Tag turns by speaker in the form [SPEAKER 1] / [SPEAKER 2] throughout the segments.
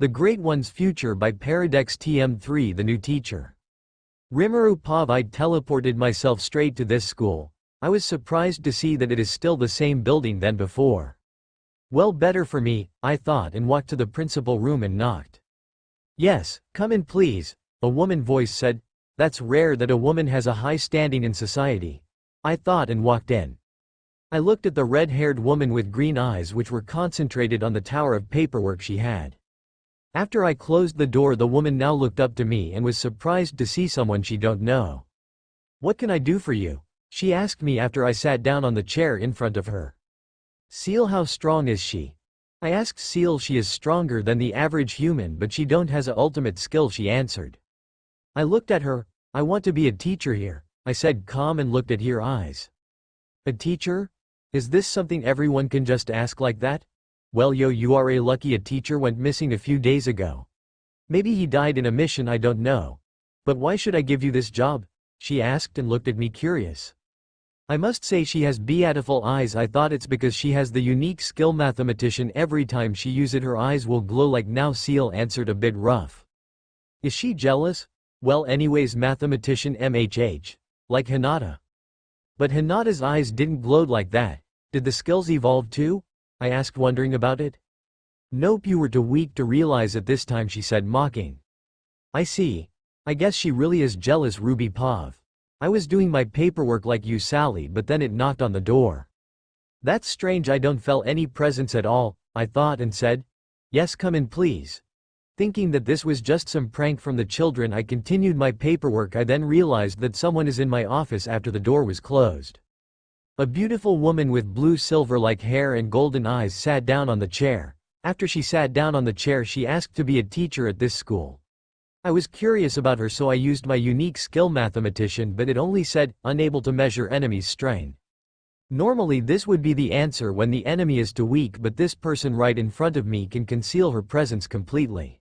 [SPEAKER 1] The Great One's Future by ParadexTM 3 The New Teacher. Rimuru Pav. I teleported myself straight to this school. I was surprised to see that it is still the same building than before. Well, better for me, I thought, and walked to the principal room and knocked. Yes, come in please, a woman voice said. That's rare that a woman has a high standing in society, I thought, and walked in. I looked at the red-haired woman with green eyes which were concentrated on the tower of paperwork she had. After I closed the door, the woman now looked up to me and was surprised to see someone she don't know. What can I do for you? She asked me after I sat down on the chair in front of her. Seal, how strong is she? I asked Seal. She is stronger than the average human, but she don't has a ultimate skill, she answered. I looked at her. I want to be a teacher here, I said calm, and looked at her eyes. A teacher? Is this something everyone can just ask like that? Well, you are a lucky. A teacher went missing a few days ago. Maybe he died in a mission, I don't know. But why should I give you this job? She asked and looked at me curious. I must say she has beautiful eyes. I thought it's because she has the unique skill mathematician. Every time she use it her eyes will glow like now. Seal answered a bit rough. Is she jealous? Well, anyways, mathematician MHH. Like Hinata. But Hinata's eyes didn't glow like that. Did the skills evolve too? I asked, wondering about it. Nope, you were too weak to realize it this time, she said, mocking. I see. I guess she really is jealous. Ruby Pav. I was doing my paperwork like you, Sally, but then it knocked on the door. That's strange. I don't feel any presence at all, I thought, and said, yes, come in please. Thinking that this was just some prank from the children, I continued my paperwork. I then realized that someone is in my office after the door was closed. A beautiful woman with blue silver-like hair and golden eyes sat down on the chair. After she sat down on the chair, she asked to be a teacher at this school. I was curious about her, so I used my unique skill mathematician, but it only said, unable to measure enemy's strain. Normally this would be the answer when the enemy is too weak, but this person right in front of me can conceal her presence completely.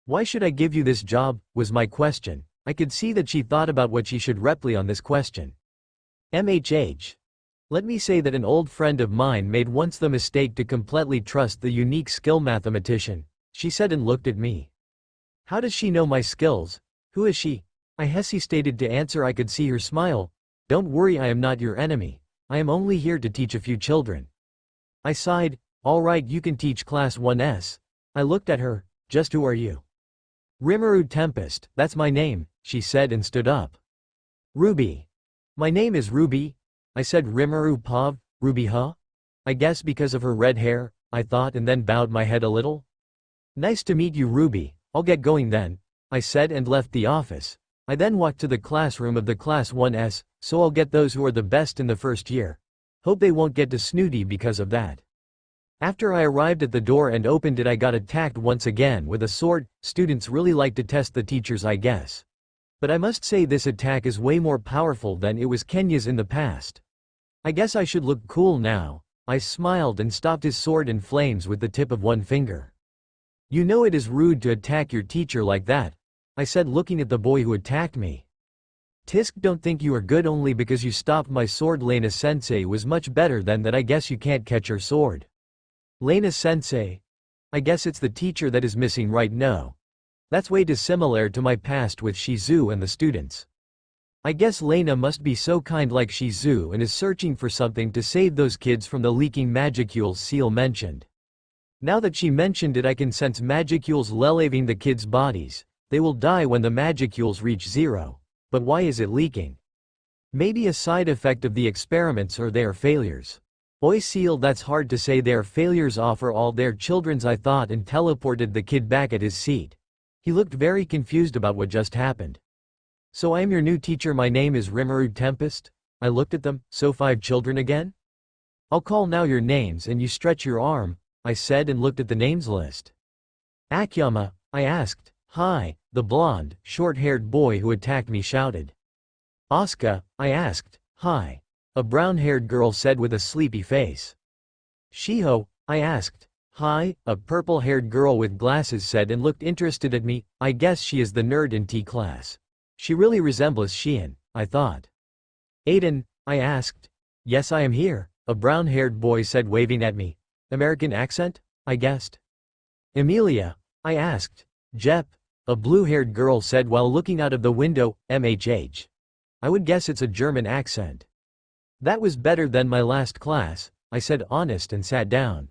[SPEAKER 1] Why should I give you this job, was my question. I could see that she thought about what she should reply on this question. MHH. Let me say that an old friend of mine made once the mistake to completely trust the unique skill mathematician, she said, and looked at me. How does she know my skills? Who is she? I hesitated to answer. I could see her smile. Don't worry, I am not your enemy. I am only here to teach a few children. I sighed. All right, you can teach class 1S. I looked at her. Just who are you? Rimuru Tempest, that's my name, she said, and stood up. Ruby. My name is Ruby. I said. Rimuru Pav. Ruby, huh? I guess because of her red hair, I thought, and then bowed my head a little. Nice to meet you, Ruby. I'll get going then, I said, and left the office. I then walked to the classroom of the class 1S, so I'll get those who are the best in the first year. Hope they won't get too snooty because of that. After I arrived at the door and opened it, I got attacked once again with a sword. Students really like to test the teachers, I guess. But I must say this attack is way more powerful than it was Kenya's in the past. I guess I should look cool now. I smiled and stopped his sword in flames with the tip of one finger. You know it is rude to attack your teacher like that, I said, looking at the boy who attacked me. Tisk, don't think you are good only because you stopped my sword. Lena Sensei was much better than that. I guess you can't catch her sword. Lena Sensei? I guess it's the teacher that is missing, right? No. That's way too similar to my past with Shizu and the students. I guess Lena must be so kind like Shizu and is searching for something to save those kids from the leaking magicules Seal mentioned. Now that she mentioned it, I can sense magicules leaving the kids' bodies. They will die when the magicules reach 0. But why is it leaking? Maybe a side effect of the experiments, or they are failures. Oi Seal, that's hard to say. They are failures. Offer all their children's, I thought, and teleported the kid back at his seat. He looked very confused about what just happened. So I am your new teacher. My name is Rimuru Tempest. I looked at them. So 5 children again? I'll call now your names and you stretch your arm, I said, and looked at the names list. Akyama, I asked. Hi, the blonde, short-haired boy who attacked me shouted. Asuka, I asked. Hi. A brown-haired girl said with a sleepy face. Shiho, I asked. Hi, a purple-haired girl with glasses said and looked interested at me. I guess she is the nerd in T class. She really resembles Shion, I thought. Aiden, I asked. Yes, I am here, a brown-haired boy said, waving at me. American accent? I guessed. Emilia, I asked. Jep, a blue-haired girl said while looking out of the window, MHH. I would guess it's a German accent. That was better than my last class, I said honest and sat down.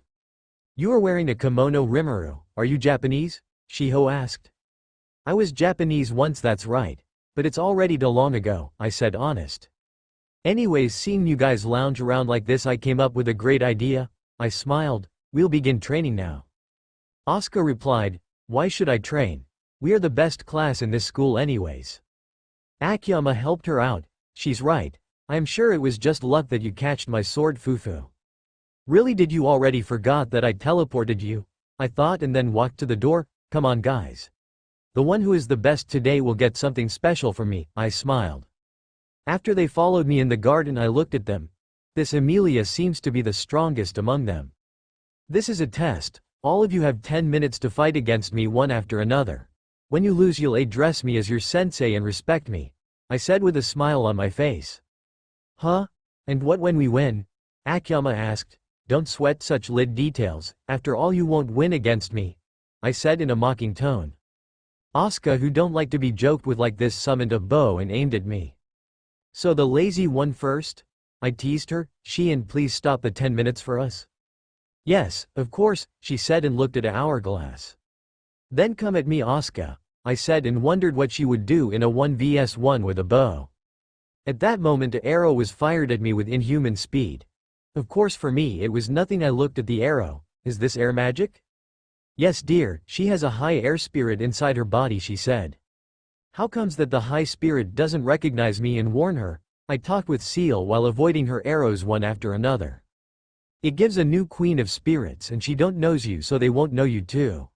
[SPEAKER 1] You are wearing a kimono, Rimuru. Are you Japanese? Shiho asked. I was Japanese once, that's right. But it's already too long ago, I said honest. Anyways, seeing you guys lounge around like this, I came up with a great idea. I smiled. We'll begin training now. Asuka replied, why should I train? We are the best class in this school anyways. Akiyama helped her out. She's right. I am sure it was just luck that you catched my sword, Fufu. Really, did you already forgot that I teleported you? I thought and then walked to the door. Come on guys. The one who is the best today will get something special from me, I smiled. After they followed me in the garden, I looked at them. This Emilia seems to be the strongest among them. This is a test. All of you have 10 minutes to fight against me one after another. When you lose, you'll address me as your sensei and respect me, I said with a smile on my face. Huh? And what when we win? Akiyama asked. Don't sweat such little details, after all you won't win against me, I said in a mocking tone. Asuka, who don't like to be joked with like this, summoned a bow and aimed at me. So the lazy one first? I teased her. Shion, please stop the 10 minutes for us. Yes, of course, she said and looked at an hourglass. Then come at me, Asuka, I said, and wondered what she would do in a 1vs1 with a bow. At that moment an arrow was fired at me with inhuman speed. Of course for me it was nothing. I looked at the arrow. Is this air magic? Yes dear, she has a high air spirit inside her body, she said. How comes that the high spirit doesn't recognize me and warn her? I talked with Seal while avoiding her arrows one after another. It gives a new queen of spirits and she don't knows you, so they won't know you too.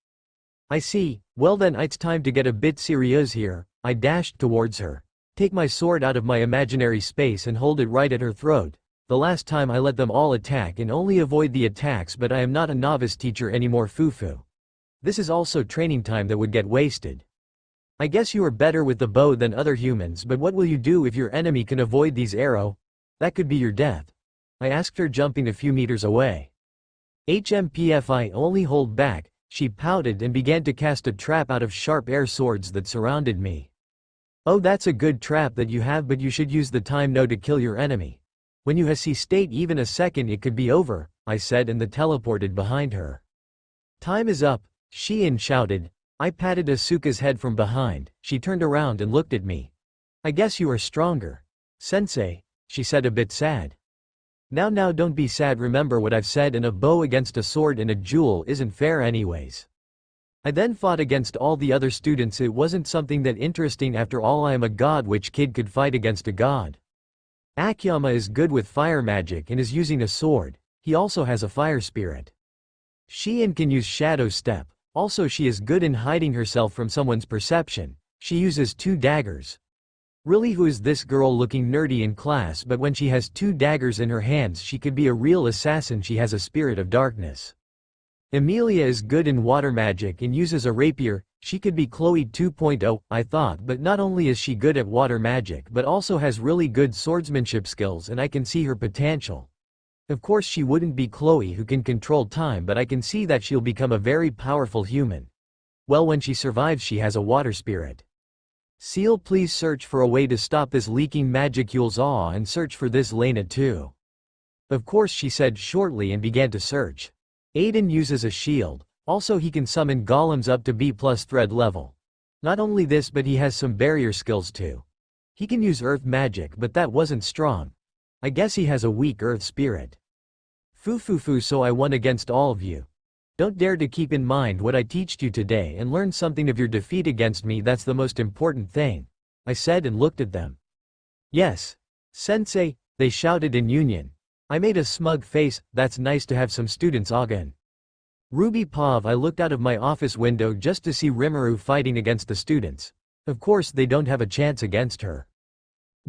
[SPEAKER 1] I see. Well then it's time to get a bit serious here. I dashed towards her. Take my sword out of my imaginary space and hold it right at her throat. The last time I let them all attack and only avoid the attacks, but I am not a novice teacher anymore, Fufu. This is also training time that would get wasted. I guess you are better with the bow than other humans, but what will you do if your enemy can avoid these arrows? That could be your death. I asked her, jumping a few meters away. HMPFI only hold back, she pouted and began to cast a trap out of sharp air swords that surrounded me. Oh, that's a good trap that you have, but you should use the time now to kill your enemy. When you hesitate even a second it could be over, I said and teleported behind her. Time is up, Shion shouted. I patted Asuka's head from behind. She turned around and looked at me. I guess you are stronger. Sensei, she said, a bit sad. Now don't be sad, remember what I've said, and a bow against a sword and a jewel isn't fair anyways. I then fought against all the other students. It wasn't something that interesting, after all I am a god. Which kid could fight against a god? Akiyama is good with fire magic and is using a sword. He also has a fire spirit. Shion can use shadow step. Also she is good in hiding herself from someone's perception. She uses 2 daggers. Really, who is this girl looking nerdy in class, but when she has 2 daggers in her hands she could be a real assassin. She has a spirit of darkness. Emilia is good in water magic and uses a rapier. She could be Chloe 2.0, I thought, but not only is she good at water magic but also has really good swordsmanship skills, and I can see her potential. Of course she wouldn't be Chloe, who can control time, but I can see that she'll become a very powerful human. Well, when she survives she has a water spirit. Seal, please search for a way to stop this leaking magicules and search for this Lena too. Of course, she said shortly and began to search. Aiden uses a shield. Also he can summon golems up to B+ thread level. Not only this, but he has some barrier skills too. He can use earth magic, but that wasn't strong. I guess he has a weak earth spirit. Fufufu, so I won against all of you. Don't dare to keep in mind what I teached you today and learn something of your defeat against me. That's the most important thing, I said and looked at them. Yes, sensei, they shouted in union. I made a smug face. That's nice to have some students again. Ruby Pav, I looked out of my office window just to see Rimuru fighting against the students. Of course they don't have a chance against her.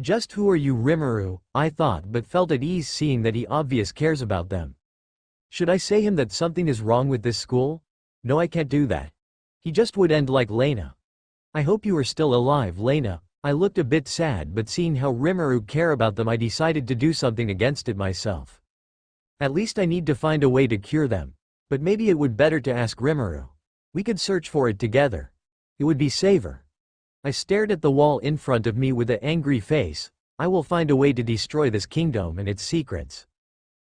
[SPEAKER 1] Just who are you, Rimuru? I thought, but felt at ease seeing that he obvious cares about them. Should I say him that something is wrong with this school? No, I can't do that. He just would end like Lena. I hope you are still alive, Lena. I looked a bit sad, but seeing how Rimuru care about them I decided to do something against it myself. At least I need to find a way to cure them. But maybe it would better to ask Rimuru. We could search for it together. It would be safer. I stared at the wall in front of me with an angry face. I will find a way to destroy this kingdom and its secrets.